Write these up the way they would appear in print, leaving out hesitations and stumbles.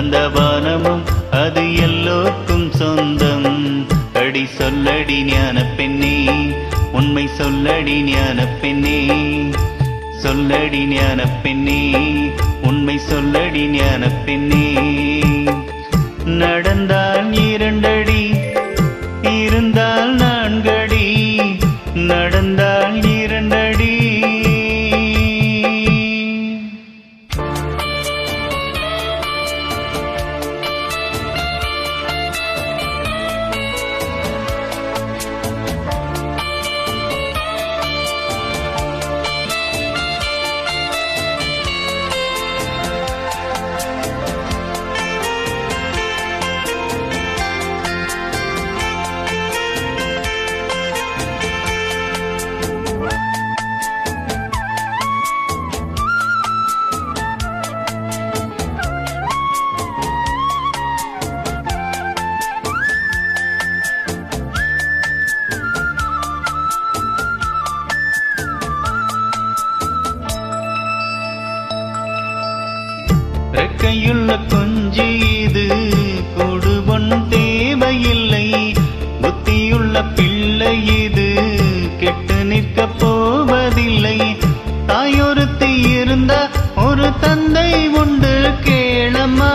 அந்த வானமும் அது எல்லோருக்கும் சொந்தம். அடி சொல்லடி ஞான பெண்ணே, உண்மை சொல்லடி ஞான பெண்ணே, சொல்லடி ஞான பெண்ணே, உண்மை சொல்லடி ஞான பெண்ணே. நடந்தால் 2 அடி, இருந்தால் 4 அடி, நடந்தால் 2 அடி. ரெக்கையுள்ள குஞ்சு இது, கூடு ஒன்றும் தேவையில்லை. புத்தியுள்ள பிள்ளை இது, கெட்டு நிற்க போவதில்லை. தாயொருத்தி இருந்தா ஒரு தந்தை உண்டு கேளம்மா.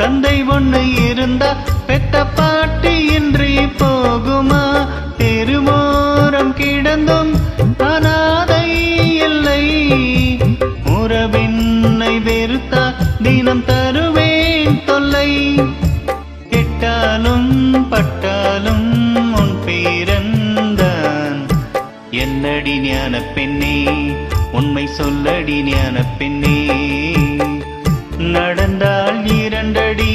தந்தை ஒண்ணு இருந்தா பெத்த பாட்டி இன்றி போகுமா? தெருவோரம் கிடந்தும் அனாதை இல்லை. உறவின்னை வெறுத்தா தினம் தருவேன் தொல்லை. கெட்டாலும் பட்டாலும் உன் பேரன்தான். என்னடி ஞான பெண்ணே, உண்மை சொல்லடி ஞான பெண்ணே. நடந்தால் 2 அடி,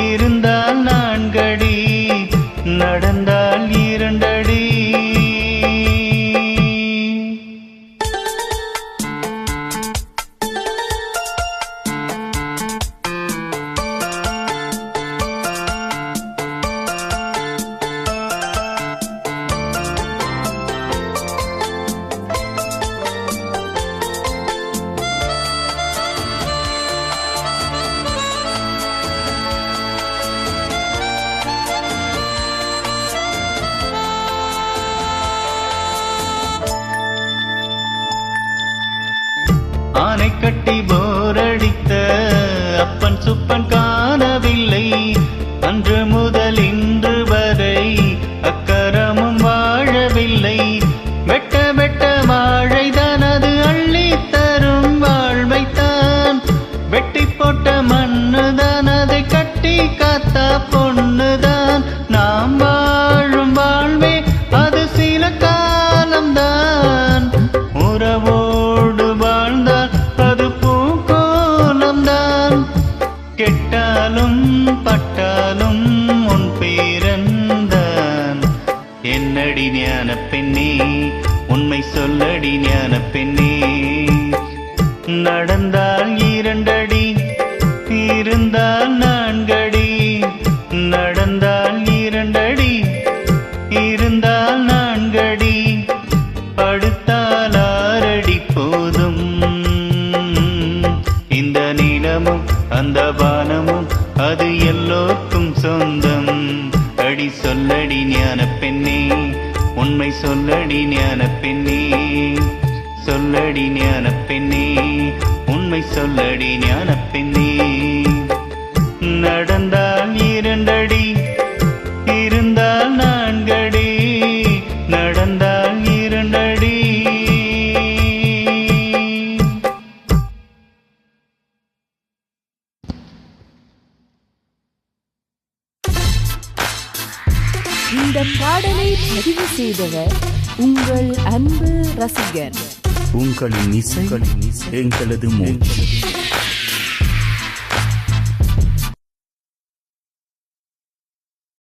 இருந்தால் 4 அடி, நடந்தால் 2 அடி. ஆனை கட்டி போரடித்த அப்பன் சுப்பன் காணவில்லை. அன்று முதல் இன்று வரை அக்கரமும் வாழவில்லை. வெட்ட வெட்ட வாழைதான் அது அள்ளி தரும் வாழ்வைத்தான். வெட்டி போட்ட மண்ணுதான் அதை கட்டி காத்தா பொண்ணுதான். நாம் வாழும் வாழ்வே அது சில காலம்தான். உறவோடு வாழ்ந்தால் அது பூக்கோலம்தான். கெட்டாலும் பட்டாலும் உன் பேரன்தான். என்னடி ஞான பெண்ணே, உண்மை சொல்லடி ஞான பெண்ணே. நடந்தால் 2 அடி, இருந்தால் 4 அடி, நடந்தால் 2 அடி, இருந்தால் 4 அடி, படுத்தால் 6 அடி போதும். இந்த நிலமும் அந்த வானமும் அது எல்லோருக்கும் சொந்தம். அடி சொல்லடி ஞான பெண்ணே, உண்மை சொல்லடி ஞான பெண்ணே, சொல்லடி ஞான பெண்ணே, உண்மை சொல்லடி ஞான பெண்ணே. நடந்தால் 2 அடி, இருந்தால் 4 அடி, நடந்தால் 2 அடி. இந்த பாடலை பதிவு செய்தவர் உங்கள் அன்பு ரசிகர். உங்களின் இசை எங்களது மூச்சு.